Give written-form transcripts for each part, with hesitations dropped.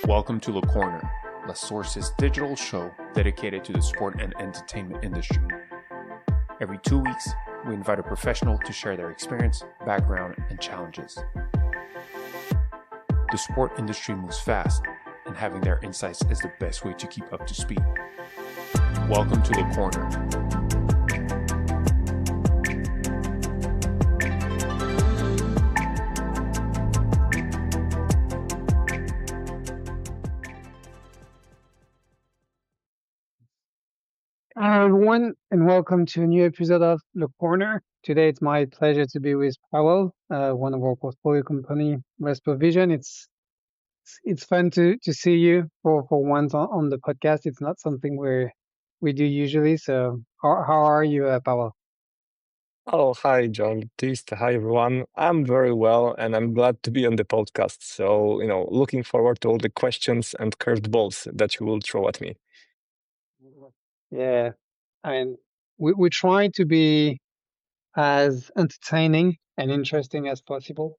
Welcome to LeCorner, La Source's digital show dedicated to the sport and entertainment industry. Every 2 weeks, we invite a professional to share their experience, background, and challenges. The sport industry moves fast, and having their insights is the best way to keep up to speed. Welcome to LeCorner. Hello, everyone, and welcome to a new episode of LeCorner. Today, it's my pleasure to be with Pawel, one of our portfolio company, Respo.Vision. It's fun to see you for once on the podcast. It's not something we do usually. So, how are you, Pawel? Oh, hi, Jean-Baptiste. Hi, everyone. I'm very well, and I'm glad to be on the podcast. So, looking forward to all the questions and curved balls that you will throw at me. Yeah, I mean, we try to be as entertaining and interesting as possible.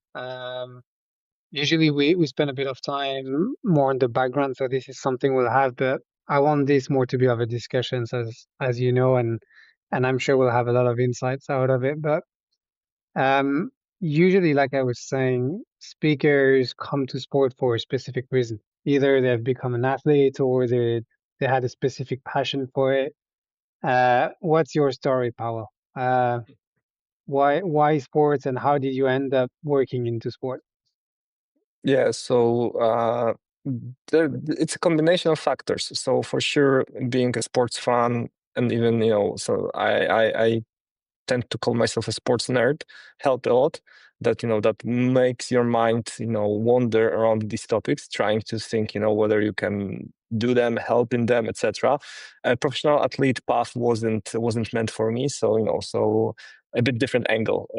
Usually we spend a bit of time more in the background, so this is something we'll have, but I want this more to be of a discussion, as you know, and I'm sure we'll have a lot of insights out of it. But um, usually, like I was saying, speakers come to sport for a specific reason. Either they've become an athlete or they had a specific passion for it. What's your story, Pawel? Why sports, and how did you end up working into sport? Yeah, so it's a combination of factors. So for sure, being a sports fan, and even so I tend to call myself a sports nerd, helped a lot. That makes your mind wander around these topics, trying to think whether you can do them, help in them, etc. A professional athlete path wasn't meant for me, so a bit different angle.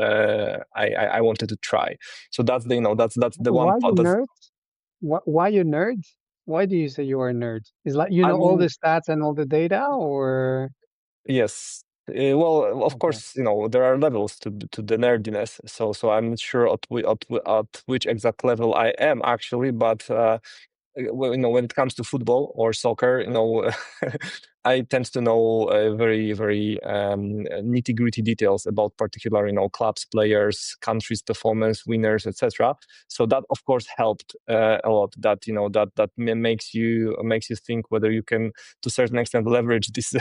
I wanted to try. So that's the one Why you part. That's nerds? Why you nerds? Why do you say you are a nerd? Is like I all the mean, stats and all the data, or yes. Well, of okay? course, there are levels to the nerdiness. So I'm not sure at which exact level I am actually, but well, when it comes to football or soccer, I tend to know very, very nitty-gritty details about particular, clubs, players, countries, performance, winners, etc. So that, of course, helped a lot. That makes you think whether you can, to a certain extent, leverage this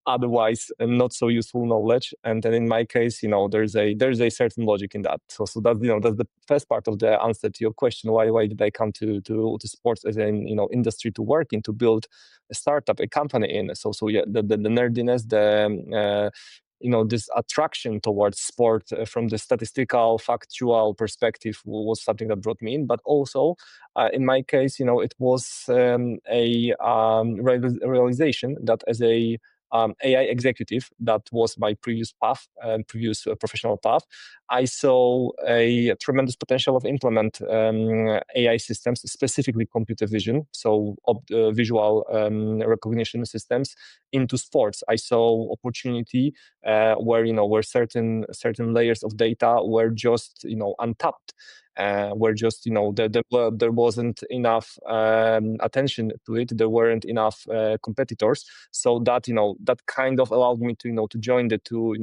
otherwise not so useful knowledge. And then in my case, there's a certain logic in that. So that's that's the first part of the answer to your question. Why did I come to sports as an industry to work in, to build a startup, a company in? So yeah, the nerdiness, the this attraction towards sport from the statistical, factual perspective was something that brought me in. But also, in my case, it was a realization that as a AI executive, that was my previous path, previous professional path. I saw a tremendous potential of implement AI systems, specifically computer vision, so visual recognition systems into sports. I saw opportunity where certain layers of data were just untapped. Where just there wasn't enough attention to it. There weren't enough competitors. So that that kind of allowed me to to join the two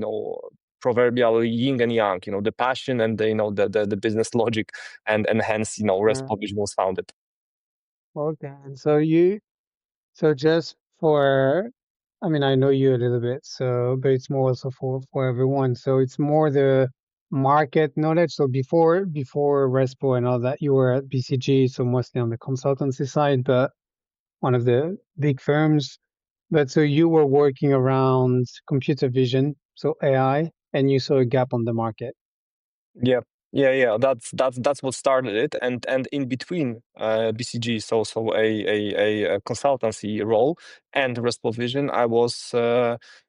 proverbial yin and yang, the passion and the business logic, and hence Respo.Vision was founded. Okay, and so just for, I mean, I know you a little bit, so but it's more also for everyone. So it's more the market knowledge. So before Respo and all that, you were at BCG, so mostly on the consultancy side, but one of the big firms. But so you were working around computer vision, so AI, and you saw a gap on the market. Yeah. Yeah. That's what started it, and in between BCG, so a consultancy role and Respo.Vision, I was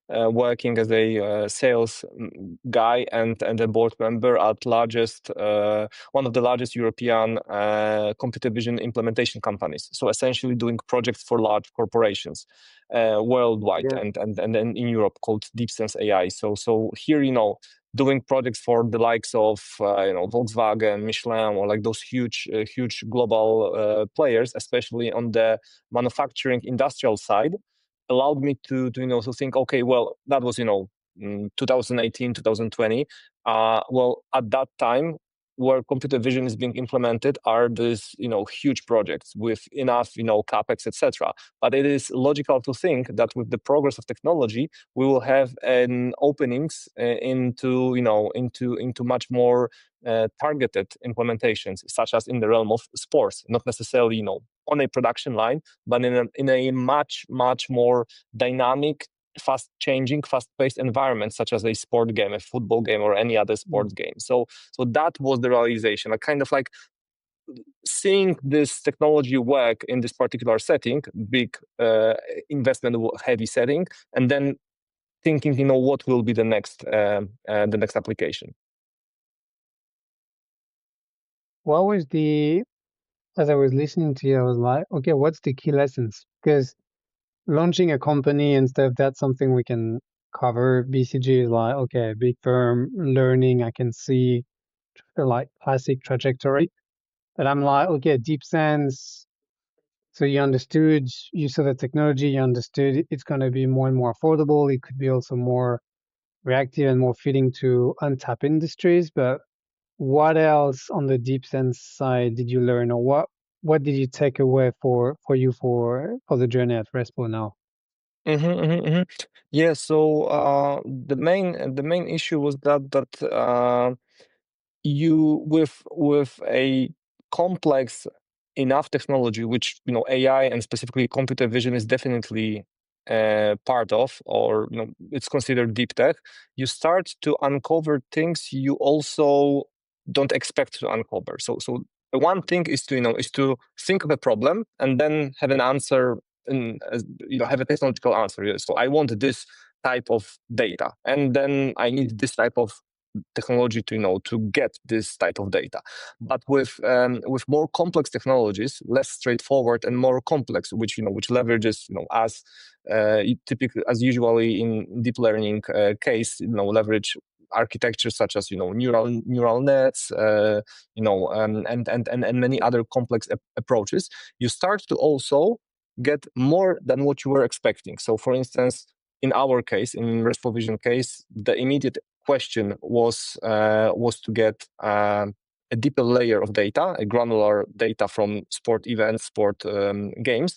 working as a sales guy and a board member at one of the largest European computer vision implementation companies. So essentially doing projects for large corporations worldwide and then in Europe called DeepSense AI. So here, doing projects for the likes of Volkswagen, Michelin, or like those huge global players, especially on the manufacturing industrial side, allowed me to think, okay, well, that was 2018, 2020. Well, at that time, where computer vision is being implemented are these huge projects with enough capex, etc. But it is logical to think that with the progress of technology, we will have an openings into much more targeted implementations, such as in the realm of sports, not necessarily on a production line, but in a much more dynamic, fast changing, fast paced environment, such as a sport game, a football game, or any other sports game. So that was the realization. I kind of like seeing this technology work in this particular setting, big investment heavy setting, and then thinking, what will be the next application. What was as I was listening to you, I was like, okay, what's the key lessons? Because launching a company and stuff, that's something we can cover. BCG is like, okay, big firm, learning, I can see like classic trajectory. But I'm like, okay, DeepSense. So you saw the technology, you understood it's going to be more and more affordable. It could be also more reactive and more fitting to untapped industries. But what else on the DeepSense side did you learn, or what did you take away for the journey at Respo now? Yeah. So the main issue was that you with a complex enough technology, which AI and specifically computer vision is definitely part of, or it's considered deep tech. You start to uncover things you also don't expect to uncover. So one thing is to think of a problem and then have an answer, and have a technological answer. So I want this type of data, and then I need this type of technology to get this type of data. But with more complex technologies, less straightforward and more complex, which leverages as typically as usually in deep learning case, leverage architecture such as neural nets, and many other complex approaches. You start to also get more than what you were expecting. So, for instance, in our case, in Respo.Vision case, the immediate question was to get a deeper layer of data, a granular data from sport events, sport games,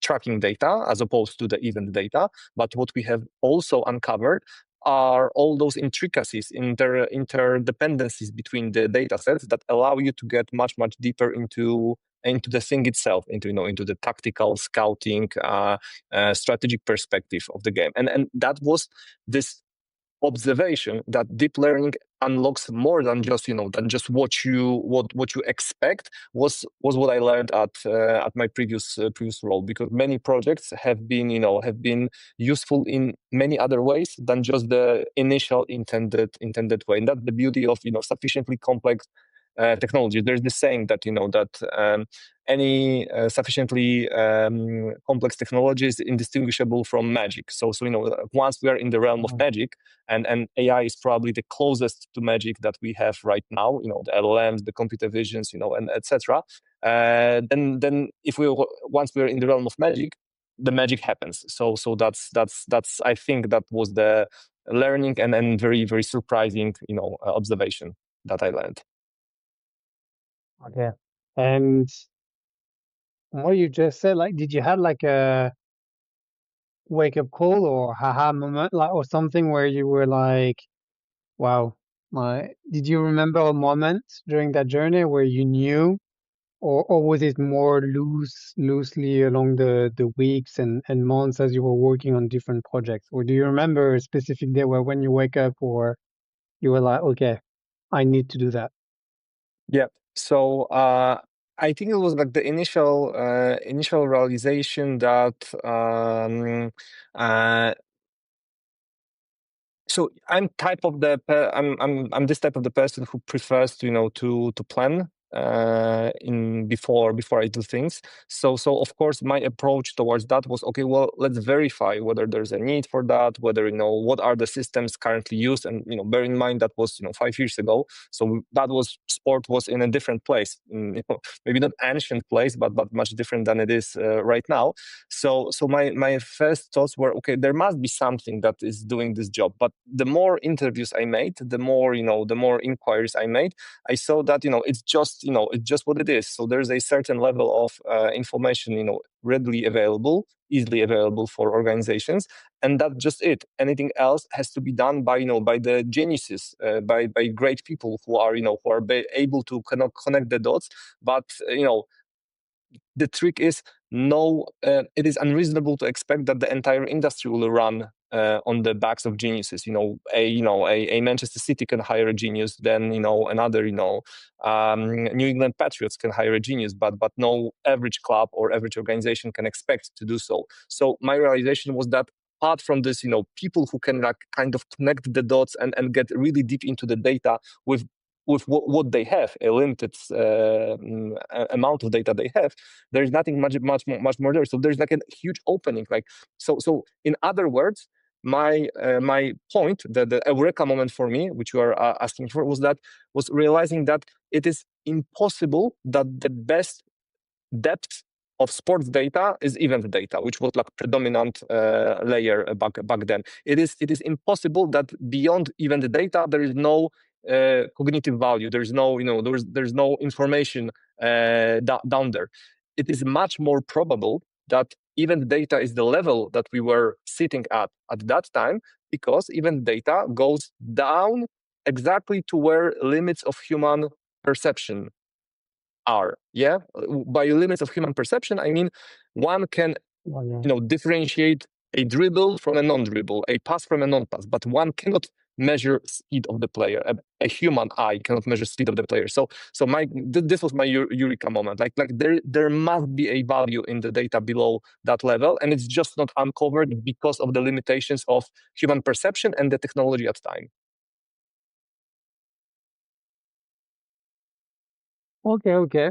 tracking data as opposed to the event data. But what we have also uncovered are all those intricacies, interdependencies between the data sets that allow you to get much deeper into the thing itself, into the tactical scouting, strategic perspective of the game, and that was this observation that deep learning unlocks more than just what you expect was what I learned at my previous role, because many projects have been useful in many other ways than just the initial intended way, and that's the beauty of sufficiently complex technology. There's this saying that any sufficiently complex technology is indistinguishable from magic. So once we are in the realm of magic, and AI is probably the closest to magic that we have right now, the LLMs, the computer visions, and etc. Then once we're in the realm of magic, the magic happens. So that's I think that was the learning and very very surprising observation that I learned. Okay. And what you just said, like, did you have like a wake up call or haha moment, like, or something where you were like, wow, did you remember a moment during that journey where you knew, or was it more loosely along the weeks and months as you were working on different projects? Or do you remember a specific day where when you wake up or you were like, okay, I need to do that? Yeah. So I think it was like the initial realization that So I'm this type of the person who prefers to plan before I do things. So of course my approach towards that was, okay, well, let's verify whether there's a need for that, whether what are the systems currently used, and bear in mind that was 5 years ago. So that was sport was in a different place, maybe not ancient place, but much different than it is right now. So my first thoughts were, okay, there must be something that is doing this job. But the more interviews I made, the more inquiries I made, I saw that it's just what it is. So there's a certain level of information readily available, easily available for organizations, and that's just it. Anything else has to be done by by the geniuses, by great people who are able to connect the dots. But the trick is, no, it is unreasonable to expect that the entire industry will run on the backs of geniuses. A Manchester City can hire a genius, then another New England Patriots can hire a genius, but no average club or average organization can expect to do so. So my realization was that, apart from this, people who can kind of connect the dots and get really deep into the data with what they have, a limited amount of data they have, there's nothing much more there. So there's a huge opening. So in other words, my point, the eureka moment for me, which you are asking for, was realizing that it is impossible that the best depth of sports data is event data, which was predominant layer back then. It is impossible that beyond event data there is no cognitive value. There's no there's no information down there. It is much more probable that event data is the level that we were sitting at that time, because event data goes down exactly to where limits of human perception are. Yeah, by limits of human perception, I mean one can differentiate a dribble from a non-dribble, a pass from a non-pass, but one cannot measure speed of the player. A human eye cannot measure speed of the player. So this was my eureka moment. Like there must be a value in the data below that level, and it's just not uncovered because of the limitations of human perception and the technology at the time. Okay.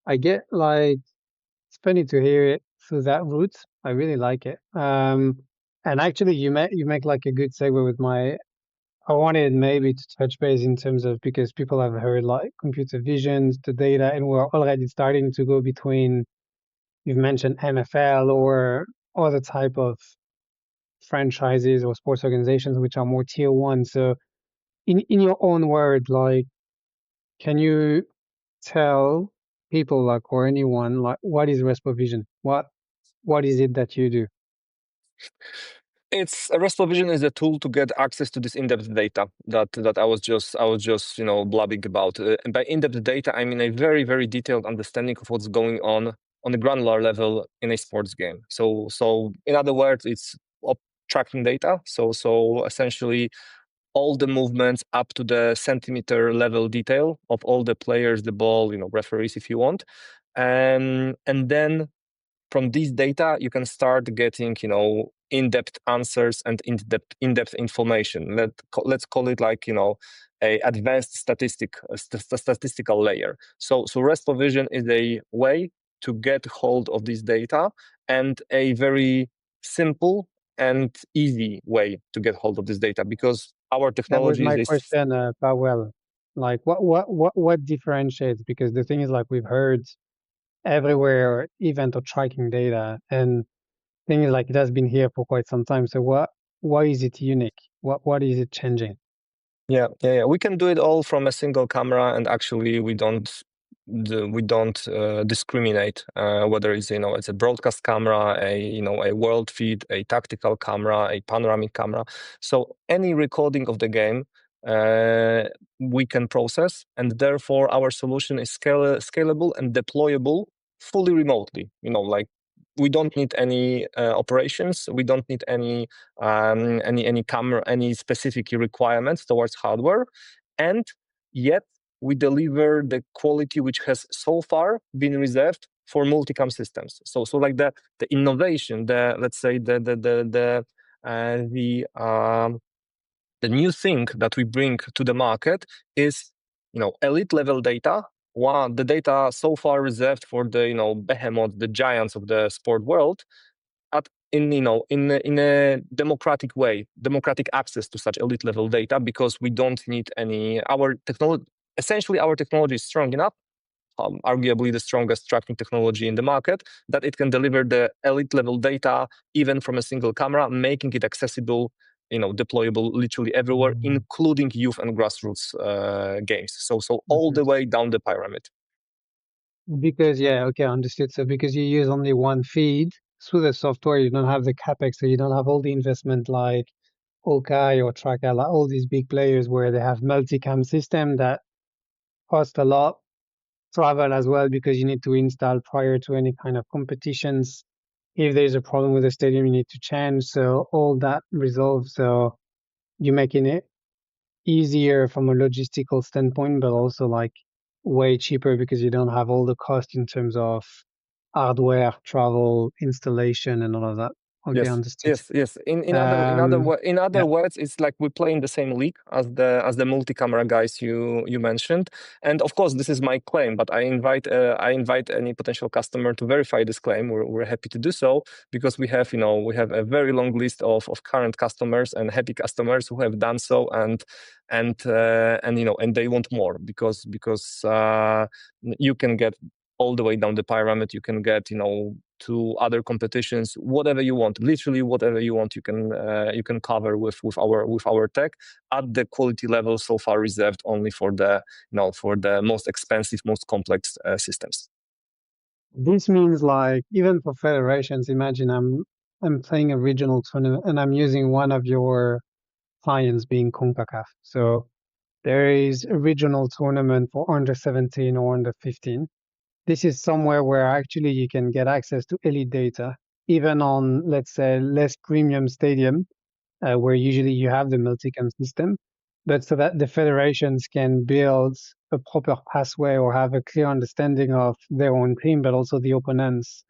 I get it's funny to hear it through that route. I really like it. And actually you make a good segue with I wanted maybe to touch base in terms of, because people have heard computer visions, the data, and we're already starting to go between, you've mentioned NFL or other type of franchises or sports organizations which are more tier one. So in your own word, can you tell people or anyone what is Respo.Vision? What is it that you do? It's Respo.Vision is a tool to get access to this in-depth data that I was just blabbing about. And by in-depth data, I mean a very, very detailed understanding of what's going on the granular level in a sports game. So in other words, it's tracking data. So essentially all the movements up to the centimeter level detail of all the players, the ball, referees if you want, and then from these data, you can start getting, in-depth answers and in-depth information. Let's call it a advanced statistical layer. So Respo.Vision is a way to get hold of this data, and a very simple and easy way to get hold of this data, because our technology That was my question, Pawel. What differentiates? Because the thing is, we've heard everywhere event or tracking data, and thing is it has been here for quite some time. So why is it unique? What is it changing? Yeah. We can do it all from a single camera, and actually we don't discriminate whether it's a broadcast camera, a world feed, a tactical camera, a panoramic camera. So any recording of the game we can process, and therefore our solution is scalable and deployable fully remotely. We don't need any operations. We don't need any camera, any specific requirements towards hardware, and yet we deliver the quality which has so far been reserved for multicam systems. So the innovation, let's say the the new thing that we bring to the market is, elite level data. One, the data so far reserved for the, behemoth, the giants of the sport world, in a democratic way, democratic access to such elite level data, because we don't need our technology. Essentially, our technology is strong enough, arguably the strongest tracking technology in the market, that it can deliver the elite level data even from a single camera, making it accessible, deployable literally everywhere, including youth and grassroots games. So all the way down the pyramid. Because, understood. So because you use only one feed through the software, you don't have the CapEx, so you don't have all the investment like Okai or Tracker, like all these big players where they have multicam system that cost a lot, travel as well, because you need to install prior to any kind of competitions. If there's a problem with the stadium, you need to change. So all that resolved. So you're making it easier from a logistical standpoint, but also like way cheaper because you don't have all the cost in terms of hardware, travel, installation, and all of that. Okay, understood. Yes. In other words, it's like we play in the same league as the multi-camera guys you mentioned. And of course, this is my claim, but I invite any potential customer to verify this claim. We're happy to do so, because we have a very long list of current customers and happy customers who have done so, and they want more, because you can get all the way down the pyramid. You can get to other competitions, whatever you want, literally whatever you want, you can cover with our tech at the quality level so far reserved only for the most expensive, most complex systems. This means like even for federations, imagine I'm playing a regional tournament and I'm using one of your clients being CONCACAF. So there is a regional tournament for under 17 or under 15. This is somewhere where actually you can get access to elite data, even on, let's say, less premium stadium, where usually you have the multicam system, but so that the federations can build a proper pathway or have a clear understanding of their own team, but also the opponents.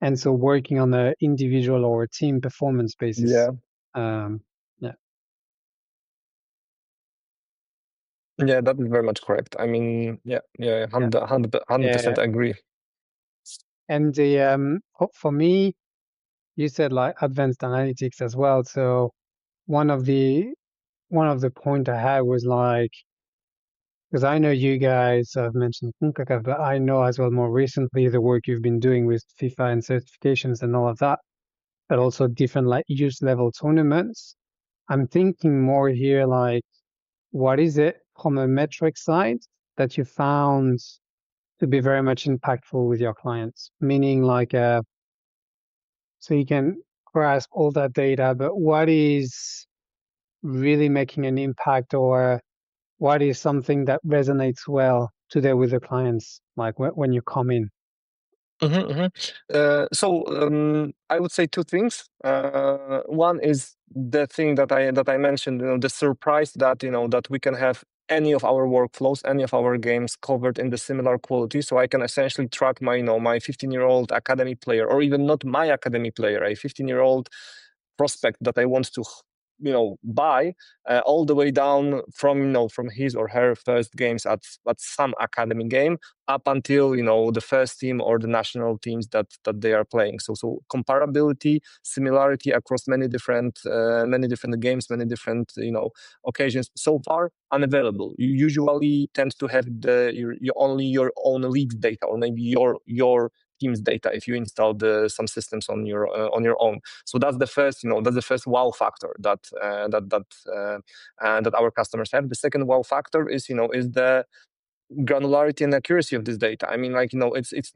And so working on an individual or a team performance basis. Yeah, that is very much correct. I mean, 100% agree. And the for me, you said like advanced analytics as well. So one of the point I had was like, because I know you guys have mentioned CONCACAF, but I know as well more recently the work you've been doing with FIFA and certifications and all of that, but also different like youth level tournaments. I'm thinking more here like, what is it from a metric side that you found to be very much impactful with your clients? Meaning like, so you can grasp all that data, but what is really making an impact, or what is something that resonates well today with the clients, like when you come in? So I would say two things. One is the thing that I mentioned, the surprise that that we can have any of our workflows, any of our games covered in the similar quality. So I can essentially track my my 15-year-old academy player, or even not my academy player, a 15-year-old prospect that I want to buy, all the way down from from his or her first games at some academy game up until the first team or the national teams that they are playing. So comparability, similarity across many different games, many different occasions so far unavailable. You usually tend to have only your own league data, or maybe your team's data if you installed some systems on your own. So that's the first wow factor that our customers have. The second wow factor is the granularity and accuracy of this data. I mean, it's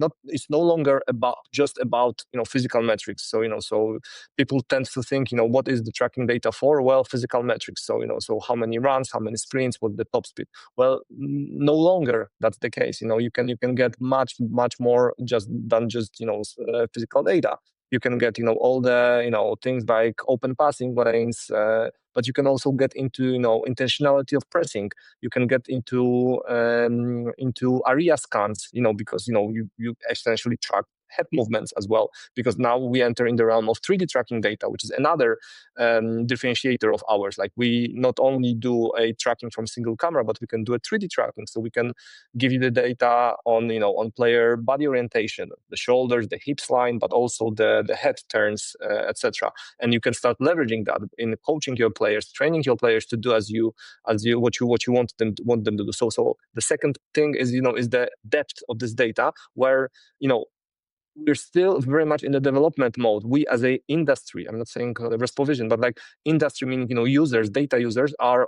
no longer just about physical metrics. So so people tend to think what is the tracking data for? Well, physical metrics. So so how many runs, how many sprints, what's the top speed? Well, no longer that's the case. You can get much more than just physical data. You can get all the things like open passing lanes, but you can also get into intentionality of pressing. You can get into area scans, because you essentially track head movements as well, because now we enter in the realm of 3D tracking data, which is another differentiator of ours. Like we not only do a tracking from single camera, but we can do a 3D tracking. So we can give you the data on, on player body orientation, the shoulders, the hips line, but also the head turns, etc. And you can start leveraging that in coaching your players, training your players to do what you want them to do. So the second thing is, is the depth of this data, where, we're still very much in the development mode. We as a industry, I'm not saying Respo.Vision, but like industry, meaning, users, data users are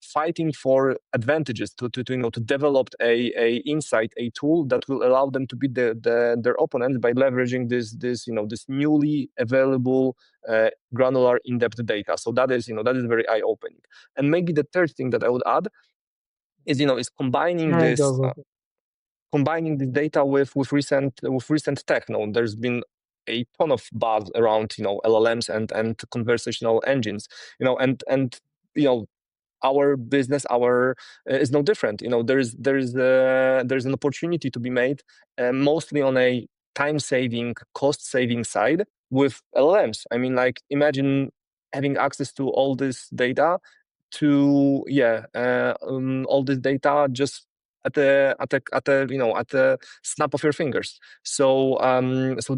fighting for advantages to develop a insight, a tool that will allow them to beat their opponents by leveraging this newly available granular in-depth data. So that is very eye-opening. And maybe the third thing that I would add is combining this. Combining this data with recent tech. There's been a ton of buzz around LLMs and conversational engines. And our business is no different. There's an opportunity to be made, mostly on a time saving, cost saving side with LLMs. I mean, like, imagine having access to all this data, all this data just at the snap of your fingers. So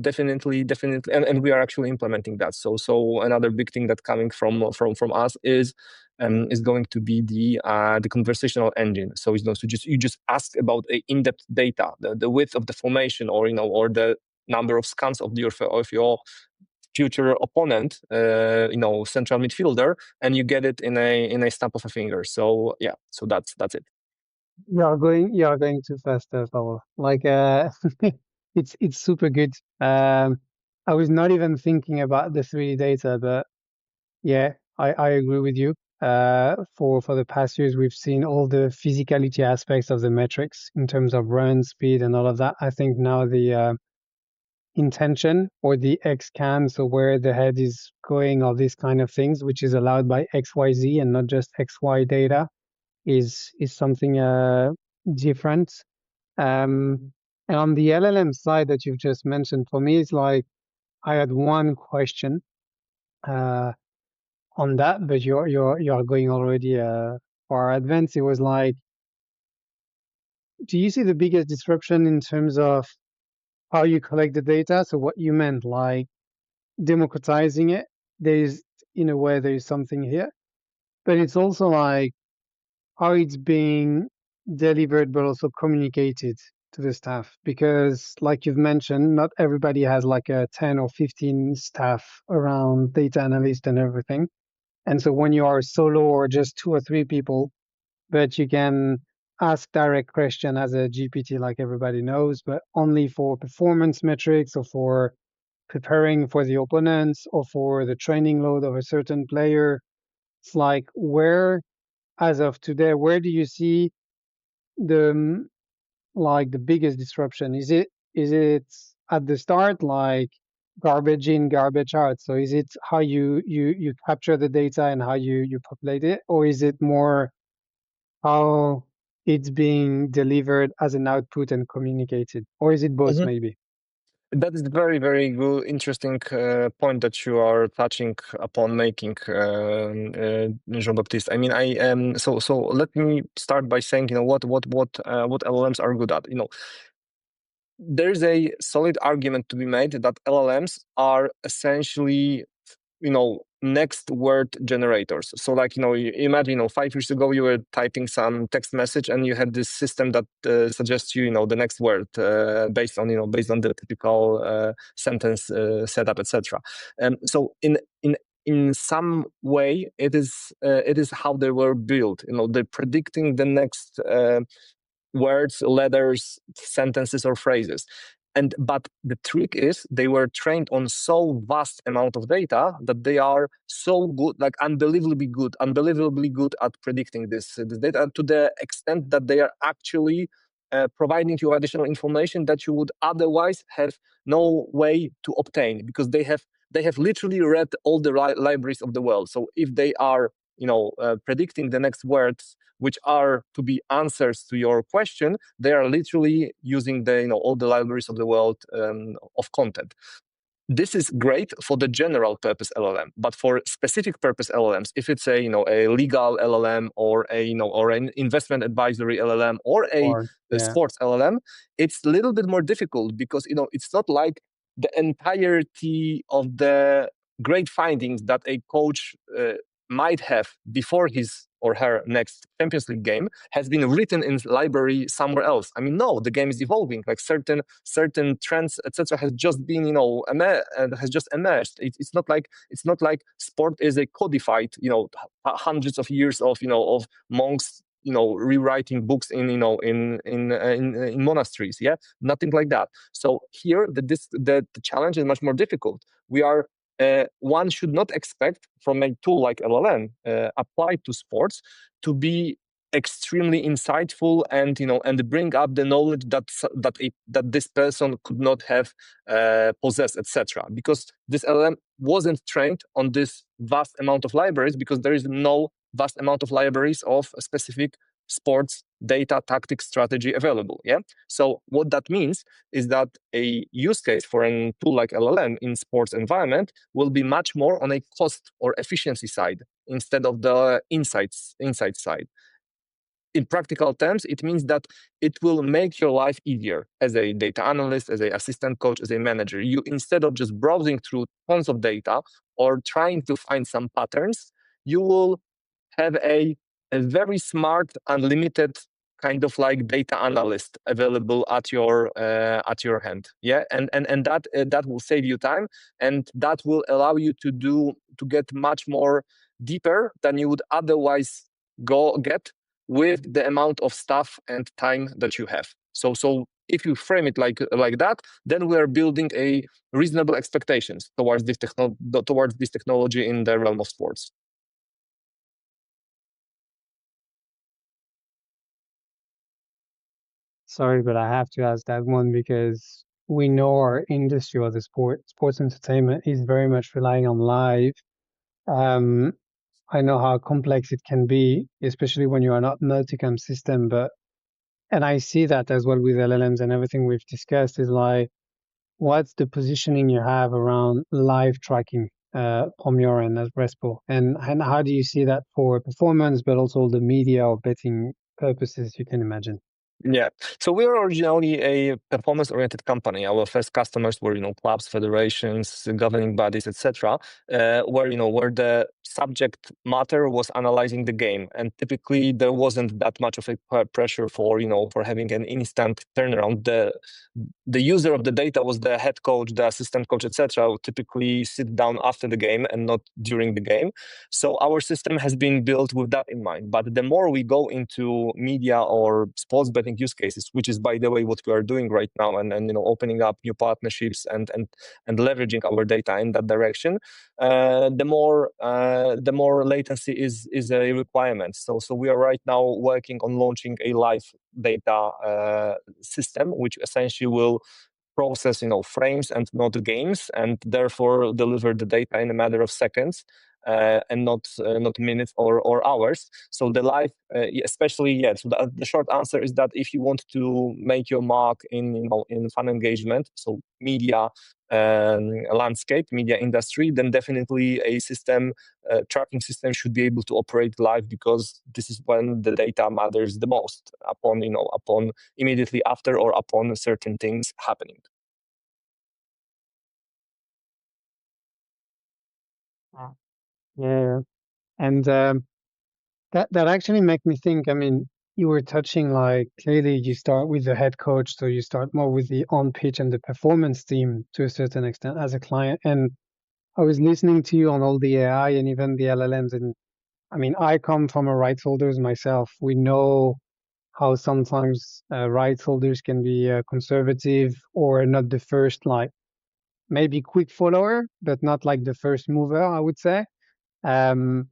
definitely, and we are actually implementing that. So another big thing that coming from us is going to be the conversational engine. So you just ask about in-depth data, the width of the formation, or the number of scans of your future opponent, central midfielder, and you get it in a snap of a finger. So so that's it. You are going too fast, Pawel. Like, it's super good. I was not even thinking about the 3D data, but yeah, I agree with you. For the past years, we've seen all the physicality aspects of the metrics in terms of run, speed, and all of that. I think now the intention or the XCAM, so where the head is going, all these kind of things, which is allowed by XYZ and not just XY data, is something different. And on the LLM side that you've just mentioned, for me, it's like I had one question on that, but you're going already far advanced. It was like, do you see the biggest disruption in terms of how you collect the data? So what you meant, like democratizing it, there's, in a way, there's something here, but it's also like how it's being delivered, but also communicated to the staff. Because like you've mentioned, not everybody has like a 10 or 15 staff around, data analyst and everything. And so when you are solo or just 2 or 3 people, but you can ask direct question as a GPT, like everybody knows, but only for performance metrics or for preparing for the opponents or for the training load of a certain player. It's like, where, as of today, where do you see the biggest disruption? Is it at the start, like garbage in, garbage out? So is it how you capture the data and how you populate it, or is it more how it's being delivered as an output and communicated, or is it both? Maybe that is very, very good, interesting point that you are touching upon making, Jean-Baptiste. I mean, so let me start by saying, what LLMs are good at. There's a solid argument to be made that LLMs are essentially, next word generators. So like, you imagine, 5 years ago, you were typing some text message and you had this system that suggests you, the next word based on the typical sentence setup, etc. So in some way, it is how they were built. They're predicting the next words, letters, sentences, or phrases. But the trick is they were trained on so vast amount of data that they are so good, like unbelievably good at predicting this data, to the extent that they are actually providing you additional information that you would otherwise have no way to obtain, because they have literally read all the libraries of the world. So if they are predicting the next words, which are to be answers to your question, they are literally using the all the libraries of the world of content. This is great for the general purpose LLM, but for specific purpose LLMs, if it's a legal LLM or or an investment advisory LLM or a sports LLM, it's a little bit more difficult because it's not like the entirety of the great findings that a coach might have before his or her next Champions League game has been written in library somewhere else. I mean, no, the game is evolving. Like certain trends, etc., has just been has just emerged. It's not like sport is a codified hundreds of years of of monks rewriting books in monasteries. Yeah, nothing like that. So here the challenge is much more difficult. One should not expect from a tool like LLM applied to sports to be extremely insightful and bring up the knowledge that this person could not have possessed, etc. Because this LLM wasn't trained on this vast amount of libraries, because there is no vast amount of libraries of specific sports data, tactics, strategy available. Yeah. So what that means is that a use case for a tool like LLM in sports environment will be much more on a cost or efficiency side instead of the insight side. In practical terms, it means that it will make your life easier as a data analyst, as an assistant coach, as a manager. You, instead of just browsing through tons of data or trying to find some patterns, you will have a very smart, unlimited kind of like data analyst available at your hand. Yeah, and that will save you time, and that will allow you to get much more deeper than you would otherwise get with the amount of stuff and time that you have. So if you frame it like that, then we are building a reasonable expectations towards this technology in the realm of sports. Sorry, but I have to ask that one because we know our industry or the sports entertainment is very much relying on live. I know how complex it can be, especially when you are not multicam system, and I see that as well with LLMs and everything we've discussed is like, what's the positioning you have around live tracking from your end as Respo? And how do you see that for performance, but also the media or betting purposes you can imagine? Yeah, so we were originally a performance-oriented company. Our first customers were, clubs, federations, governing bodies, etc., where the subject matter was analyzing the game, and typically there wasn't that much of a pressure for having an instant turnaround. The user of the data was the head coach, the assistant coach, etc., would typically sit down after the game and not during the game. So our system has been built with that in mind. But the more we go into media or sports betting use cases, which is, by the way, what we are doing right now, and opening up new partnerships and leveraging our data in that direction, the more latency is a requirement. So we are right now working on launching a live data system, which essentially will process frames and not games, and therefore deliver the data in a matter of seconds and not minutes or hours. So the live, especially, so the short answer is that if you want to make your mark in fan engagement, so media landscape, media industry, then definitely a tracking system should be able to operate live, because this is when the data matters the most, upon immediately after or upon certain things happening. Yeah, and that actually make me think. I mean, you were touching like, clearly you start with the head coach, so you start more with the on pitch and the performance team to a certain extent as a client. And I was listening to you on all the AI and even the LLMs, and I mean, I come from a rights holders myself. We know how sometimes rights holders can be conservative or not the first, like maybe quick follower, but not like the first mover, I would say. Um,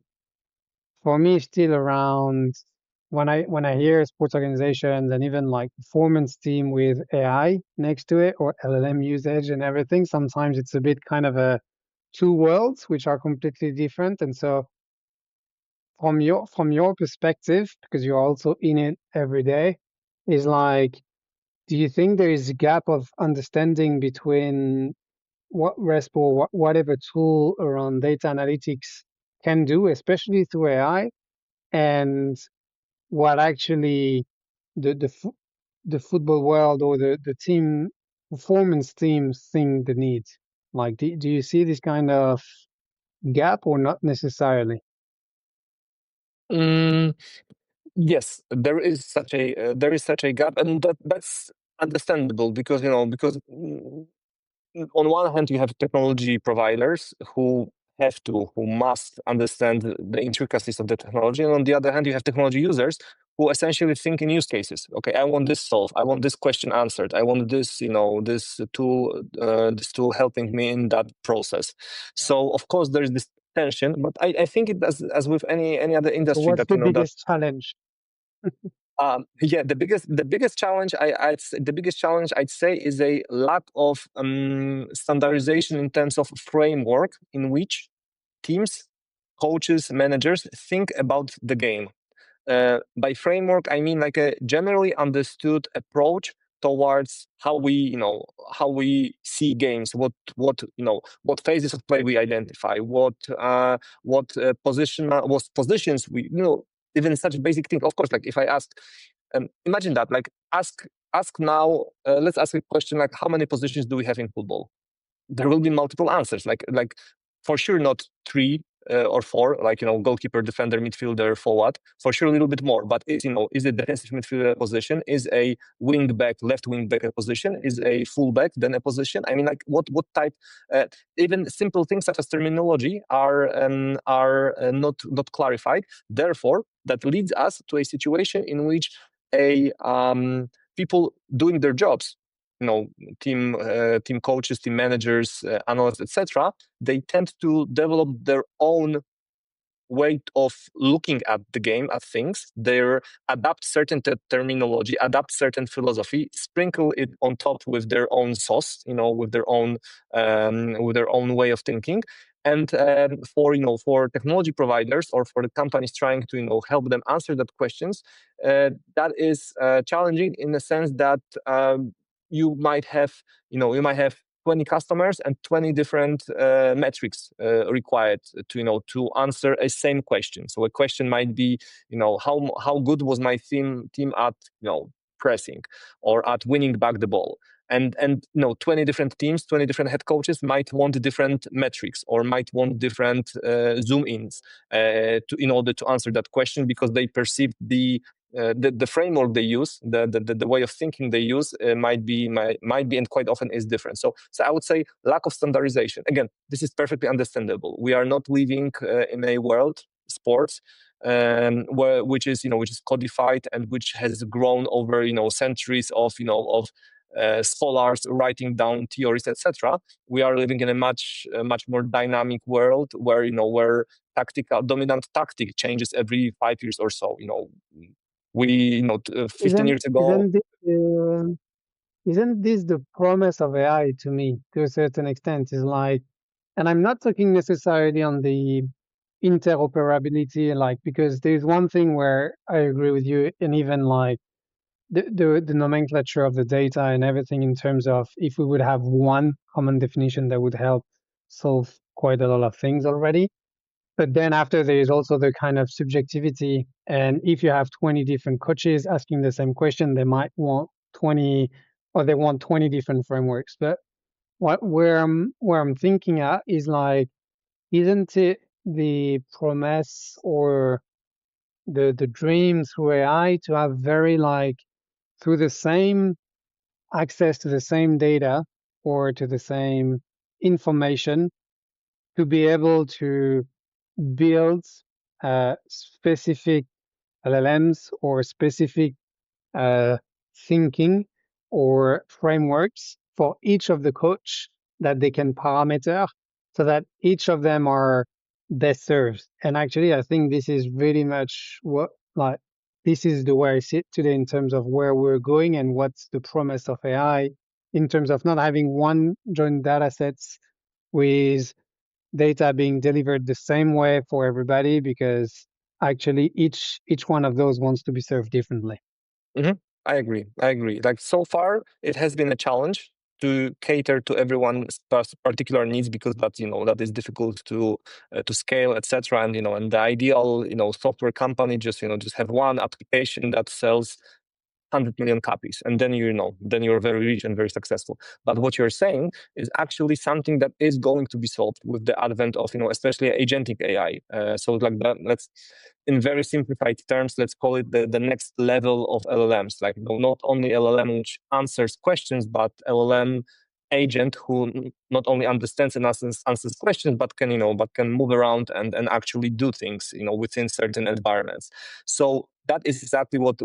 for me, still around when I hear sports organizations and even like performance team with AI next to it or LLM usage and everything, sometimes it's a bit kind of a two worlds which are completely different. And so from your perspective, because you're also in it every day, is like, do you think there is a gap of understanding between what Respo, whatever tool around data analytics can do, especially through AI, and what actually the football world or the team performance teams think they need? Like, do you see this kind of gap or not necessarily? Mm, yes, there is such a gap, and that's understandable because on one hand, you have technology providers who must understand the intricacies of the technology. And on the other hand, you have technology users who essentially think in use cases. Okay, I want this solved. I want this question answered. I want this, this tool helping me in that process. So of course, there is this tension, but I think it does, as with any other So industry, what's that the biggest challenge? yeah, the biggest challenge I'd say is a lack of standardization in terms of framework in which teams, coaches, managers think about the game. By framework, I mean like a generally understood approach towards how we see games, what phases of play we identify, what positions we even such basic thing. Of course, like if I ask, imagine that, like ask now, let's ask a question like, how many positions do we have in football? There will be multiple answers, like for sure not three or four, like goalkeeper, defender, midfielder, forward. For sure a little bit more, but is it defensive midfielder position? Is a wing back, left wing back a position? Is a full back then a position? I mean, like what type? Even simple things such as terminology are not clarified. Therefore, that leads us to a situation in which a people doing their jobs, team coaches, team managers, analysts, etc., they tend to develop their own way of looking at the game, at things. They adapt certain terminology, adapt certain philosophy, sprinkle it on top with their own sauce, with their own way of thinking. And for technology providers or for the companies trying to help them answer that questions, that is challenging in the sense that you might have 20 customers and 20 different metrics required to answer a same question. So a question might be, how good was my team at pressing or at winning back the ball. And 20 different teams, 20 different head coaches might want different metrics or might want different zoom ins in order to answer that question, because they perceive the framework they use, the way of thinking they use might be and quite often is different. So I would say lack of standardization. Again, this is perfectly understandable. We are not living in a world, sports, which is codified and which has grown over centuries of scholars writing down theories, etc. We are living in a much more dynamic world where dominant tactic changes every 5 years or so. We 15 years ago. Isn't this the promise of AI to me, to a certain extent? Is like, and I'm not talking necessarily on the interoperability, like, because there's one thing where I agree with you, and even like the nomenclature of the data and everything, in terms of if we would have one common definition, that would help solve quite a lot of things already. But then after, there is also the kind of subjectivity, and if you have 20 different coaches asking the same question, they might want 20, or they want 20 different frameworks. But where I'm thinking at is like, isn't it the promise or the dream through AI to have very, like, through the same access to the same data or to the same information, to be able to build specific LLMs or specific thinking or frameworks for each of the coach that they can parameter, so that each of them are best served. And actually, I think this is really much what, like, this is the way I see it today in terms of where we're going and what's the promise of AI, in terms of not having one joint data sets with data being delivered the same way for everybody, because actually each one of those wants to be served differently. I agree. Like so far, it has been a challenge to cater to everyone's particular needs because that is difficult to scale, etc. And and the ideal software company just have one application that sells 100 million copies, and then you're very rich and very successful. But what you're saying is actually something that is going to be solved with the advent of especially agentic AI. So like let's, in very simplified terms, let's call it the next level of LLMs. Like not only LLM which answers questions, but LLM agent who not only understands and answers questions, but can move around and actually do things within certain environments. So that is exactly what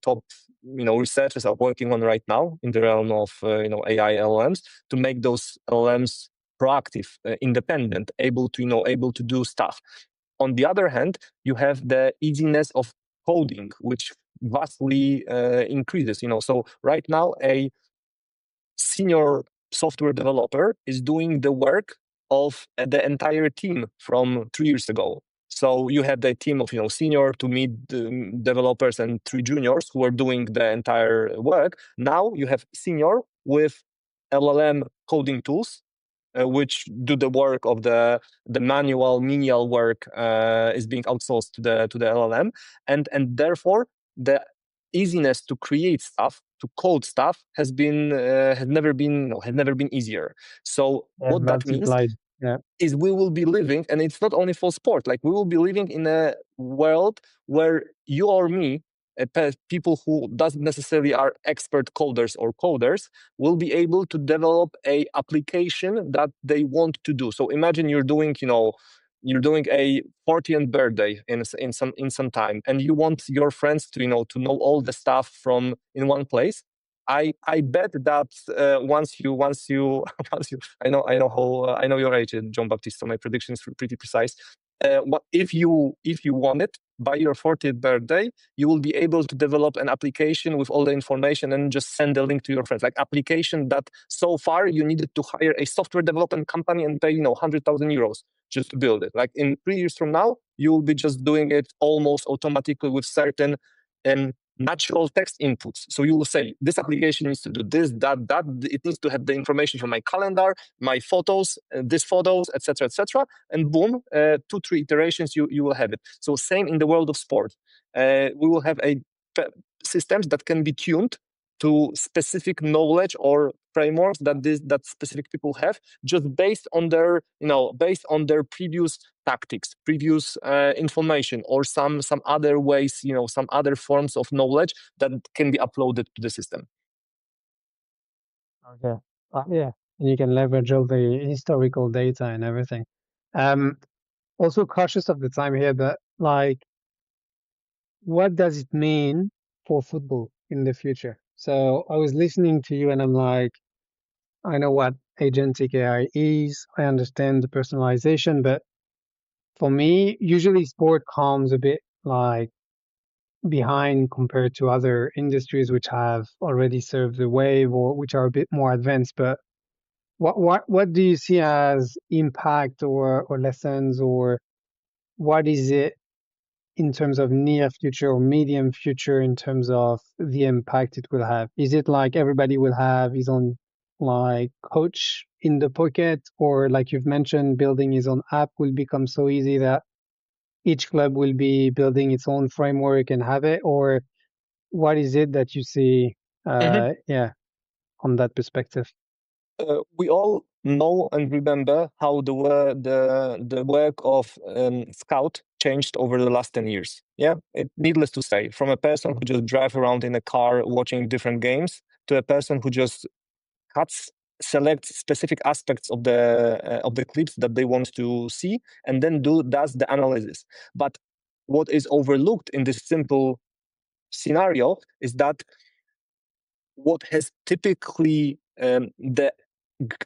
top researchers are working on right now in the realm of AI LLMs, to make those LLMs proactive, independent, able to do stuff. On the other hand, you have the easiness of coding, which vastly increases. So right now, a senior software developer is doing the work of the entire team from 3 years ago. So you have the team of senior to mid developers and 3 juniors who are doing the entire work. Now you have senior with LLM coding tools, which do the work of the manual menial work is being outsourced to the LLM, and therefore the easiness to create stuff, to code stuff, has never been easier. So what that means is we will be living, and it's not only for sport, like we will be living in a world where you or me, people who doesn't necessarily are expert coders or coders, will be able to develop a application that they want to do. So imagine you're doing a 40th birthday in some time, and you want your friends to know all the stuff from in one place. I bet that once you I know your age, Jean-Baptiste, so my prediction is pretty precise. If you want it by your 40th birthday, you will be able to develop an application with all the information and just send a link to your friends. Like application that so far you needed to hire a software development company and pay 100,000 euros just to build it. Like in 3 years from now, you will be just doing it almost automatically with certain natural text inputs. So you will say, this application needs to do this, that. It needs to have the information from my calendar, my photos, these photos, etc., and boom, 2-3 iterations, you will have it. So same in the world of sport. We will have systems that can be tuned to specific knowledge or frameworks that specific people have, just based on their previous tactics, previous information, or some other ways, some other forms of knowledge that can be uploaded to the system. Okay. Yeah, and you can leverage all the historical data and everything. Also cautious of the time here, but like, what does it mean for football in the future? So I was listening to you and I'm like, I know what agentic AI is. I understand the personalization, but for me, usually sport comes a bit like behind compared to other industries which have already served the wave or which are a bit more advanced. But what do you see as impact or lessons, or what is it in terms of near future or medium future in terms of the impact it will have? Is it like everybody will have his own like coach in the pocket, or like you've mentioned, building his own app will become so easy that each club will be building its own framework and have it? Or what is it that you see on that perspective? We all know and remember how the work of scout changed over the last 10 years. Yeah, needless to say, from a person who just drive around in a car watching different games to a person who just selects specific aspects of the clips that they want to see, and then does the analysis. But what is overlooked in this simple scenario is that what has typically the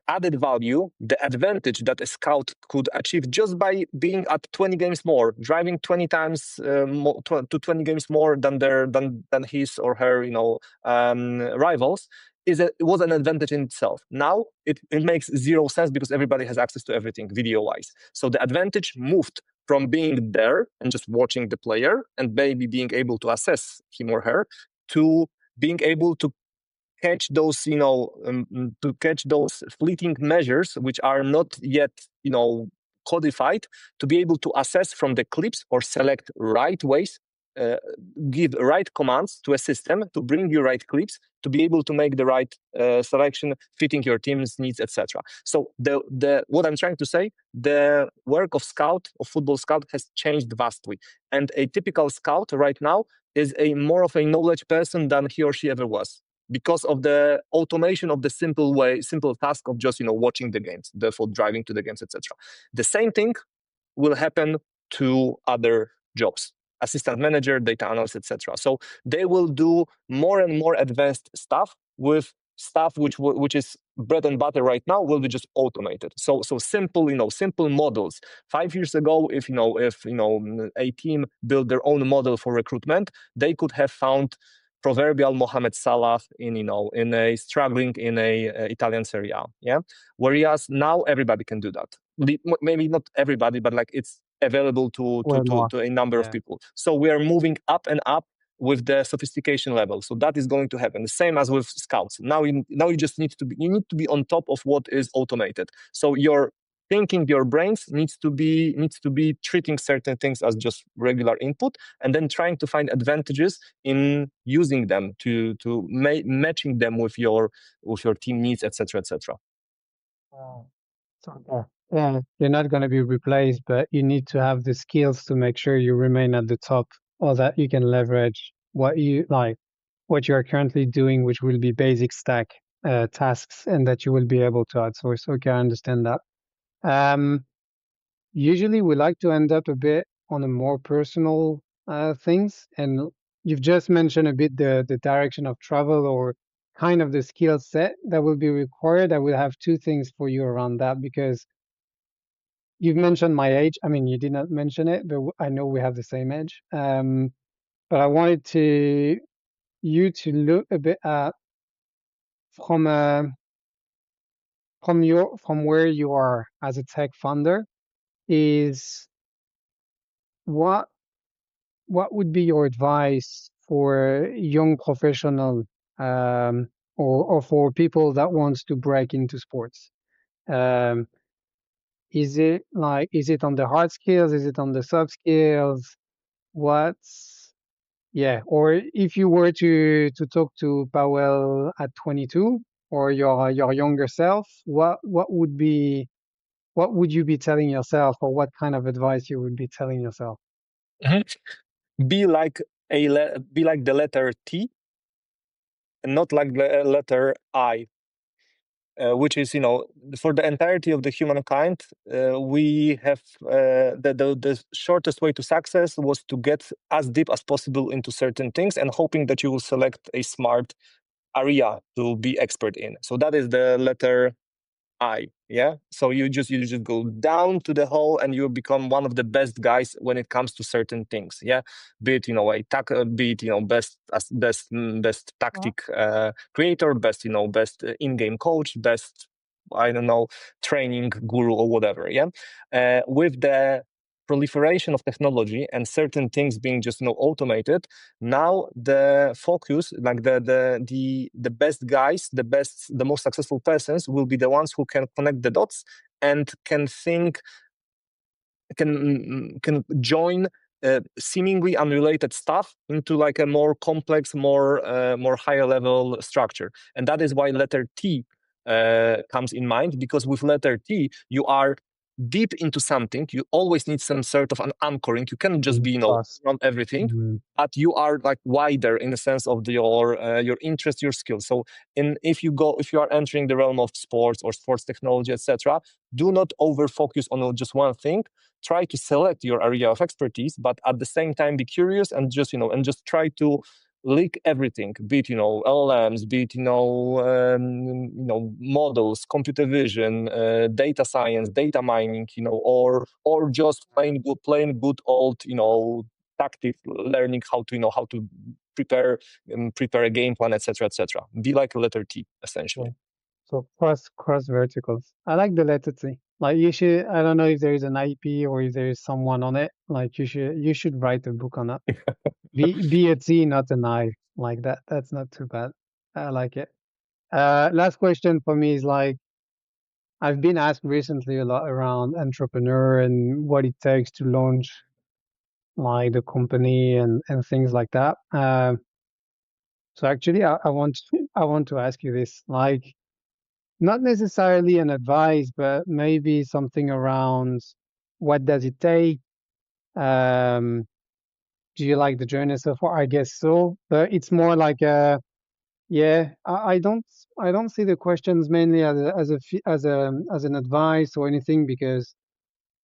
added value, the advantage that a scout could achieve just by being at 20 games more, driving 20 times to 20 games more than his or her rivals, was an advantage in itself. Now it makes zero sense because everybody has access to everything video wise. So the advantage moved from being there and just watching the player and maybe being able to assess him or her to being able to catch those, to catch those fleeting measures which are not yet, codified, to be able to assess from the clips or select right ways, give right commands to a system to bring you right clips to be able to make the right selection fitting your team's needs, etc. So the what I'm trying to say, the work of football scout has changed vastly, and a typical scout right now is a more of a knowledge person than he or she ever was, because of the automation of the simple task of just watching the games, therefore driving to the games, etc. The same thing will happen to other jobs, assistant manager, data analyst, etc. So they will do more and more advanced stuff with stuff which is bread and butter right now will be just automated. So simple, simple models. 5 years ago, if a team built their own model for recruitment, they could have found proverbial Mohamed Salah in a struggling in a Italian Serie A, yeah. Whereas now everybody can do that. Maybe not everybody, but like it's available to a number of people. So we are moving up and up with the sophistication level. So that is going to happen. The same as with scouts. Now you just need to be on top of what is automated. So your thinking, your brains needs to be treating certain things as just regular input, and then trying to find advantages in using them to matching them with your team needs, etc., etc. Yeah, you're not going to be replaced, but you need to have the skills to make sure you remain at the top, or that you can leverage what you are currently doing, which will be basic stack tasks, and that you will be able to outsource. Okay, I understand that. Usually we like to end up a bit on a more personal things, and you've just mentioned a bit the direction of travel, or kind of the skill set that will be required. I will have two things for you around that, because you've mentioned my age. I mean, you did not mention it, but I know we have the same age. But I wanted you to look a bit at from where you are as a tech founder, is what would be your advice for young professional, or for people that wants to break into sports? Is it on the hard skills? Is it on the soft skills? Or if you were to talk to Pawel at 22, or your younger self, what would you be telling yourself, or what kind of advice you would be telling yourself? Be like the letter T, and not like the letter I. Which is, for the entirety of the humankind, we have the shortest way to success was to get as deep as possible into certain things, and hoping that you will select a smart area to be expert in. So that is the letter I. Yeah. So you just go down to the hole, and you become one of the best guys when it comes to certain things. Yeah. Be it best tactic creator, best in-game coach, best training guru or whatever. Yeah. With the proliferation of technology and certain things being just automated, now the focus, like the best guys, the most successful persons will be the ones who can connect the dots and can join seemingly unrelated stuff into like a more complex, more higher level structure. And that is why letter T comes in mind, because with letter T you are deep into something. You always need some sort of an anchoring. You cannot just be around everything, but you are like wider in the sense of your interest, your skills. So if you are entering the realm of sports or sports technology, etc., do not over focus on just one thing. Try to select your area of expertise, but at the same time be curious and just try to lick everything, be it LLMs, be it models, computer vision, data science, data mining, or just plain good old tactic learning, how to prepare a game plan, etc., etc. Be like a letter T, essentially. So cross verticals. I like the letter T. Like you should, I don't know if there is an IP or if there is someone on it. Like you should write a book on that. Be a T, not an I. Like that. That's not too bad. I like it. Last question for me is like, I've been asked recently a lot around entrepreneur and what it takes to launch like the company and things like that. So actually, I want to ask you this, like not necessarily an advice, but maybe something around what does it take? Um, do you like the journey so far? I guess so, but it's more like yeah. I don't see the questions mainly as an advice or anything because,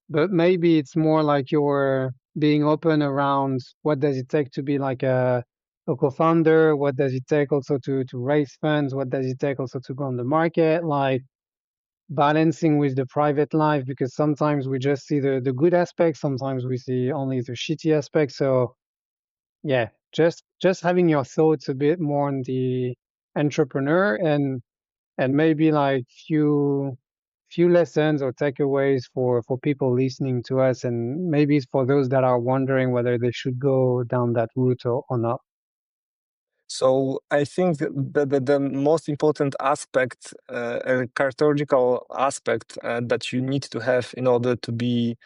but maybe it's more like you're being open around what does it take to be like a co-founder? What does it take also to raise funds? What does it take also to go on the market? Like balancing with the private life because sometimes we just see the good aspects, sometimes we see only the shitty aspects. So yeah, just having your thoughts a bit more on the entrepreneur and maybe like few lessons or takeaways for people listening to us, and maybe it's for those that are wondering whether they should go down that route or not. So I think the most important aspect, a characterological aspect that you need to have in order to be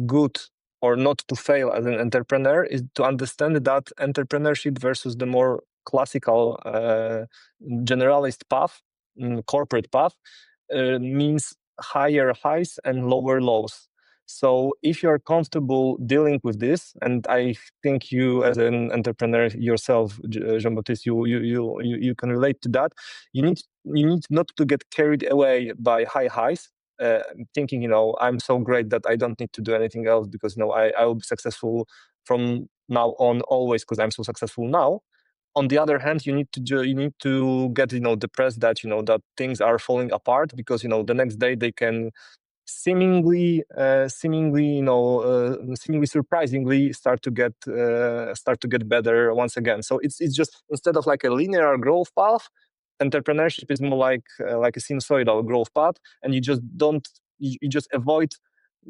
good or not to fail as an entrepreneur is to understand that entrepreneurship versus the more classical generalist path, corporate path, means higher highs and lower lows. So if you're comfortable dealing with this, and I think you as an entrepreneur yourself, Jean-Baptiste, you can relate to that. You need not to get carried away by high highs, thinking, I'm so great that I don't need to do anything else because I will be successful from now on always because I'm so successful now. On the other hand, you need to get depressed that that things are falling apart because the next day they can seemingly surprisingly start to get better once again. So it's just, instead of like a linear growth path, entrepreneurship is more like a sinusoidal growth path, and you just avoid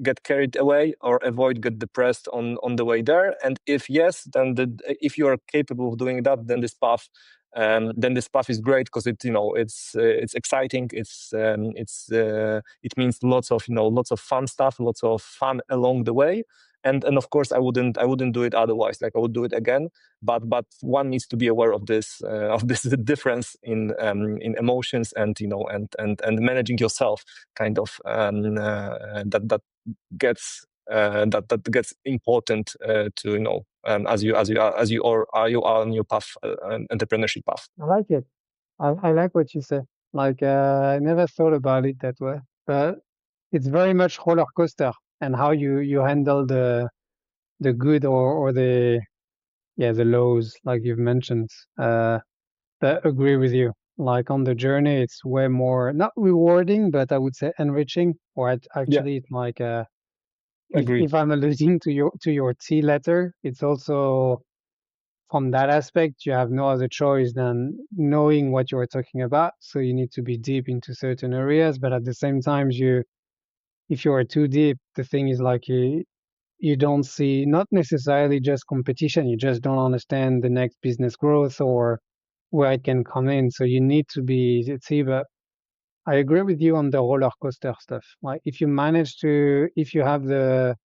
get carried away or avoid get depressed on the way there. And if yes, then if you are capable of doing that, then this path is great because it's exciting. It means lots of fun stuff, lots of fun along the way. And of course, I wouldn't do it otherwise. Like I would do it again, but one needs to be aware of this difference in emotions and and managing yourself, kind of that gets important to as you are on your path, entrepreneurship path. I like it. I like what you said. Like I never thought about it that way, but it's very much roller coaster and how you handle the good or the lows like you've mentioned. But agree with you. Like on the journey, it's way more not rewarding, but I would say enriching. Or Yeah, actually, it's like agreed. if I'm alluding to your T letter, it's also from that aspect, you have no other choice than knowing what you're talking about. So you need to be deep into certain areas, but at the same time, if you are too deep, the thing is like you don't see not necessarily just competition, you just don't understand the next business growth or where it can come in. So you need to be see, but I agree with you on the roller coaster stuff. Like if you have the,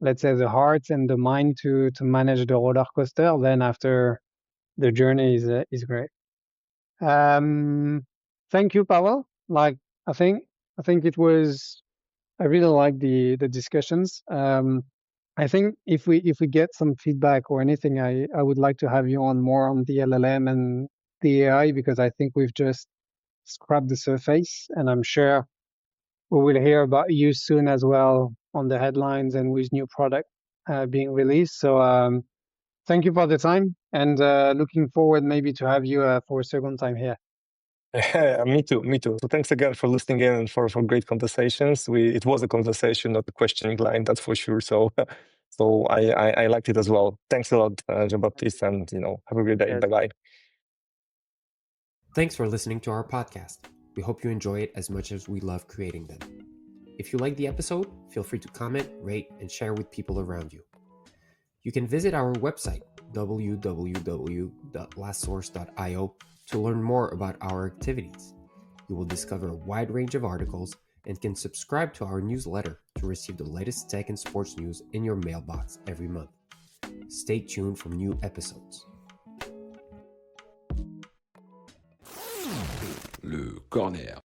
let's say, the heart and the mind to manage the roller coaster, then after the journey is great. Thank you, Pawel. Like I think I think it was I really like the discussions. I think if we get some feedback or anything, I would like to have you on more on the LLM and the AI because I think we've just scrubbed the surface, and I'm sure we will hear about you soon as well on the headlines and with new product being released. So thank you for the time, and looking forward maybe to have you for a second time here. Me too. So thanks again for listening in and for great conversations. It was a conversation, not a questioning line, that's for sure. So so I liked it as well. Thanks a lot, Jean-Baptiste, and have a great day. Yes. Bye bye. Thanks for listening to our podcast. We hope you enjoy it as much as we love creating them. If you like the episode, feel free to comment, rate, and share with people around you. You can visit our website, www.lastsource.io, to learn more about our activities. You will discover a wide range of articles and can subscribe to our newsletter to receive the latest tech and sports news in your mailbox every month. Stay tuned for new episodes. Le corner.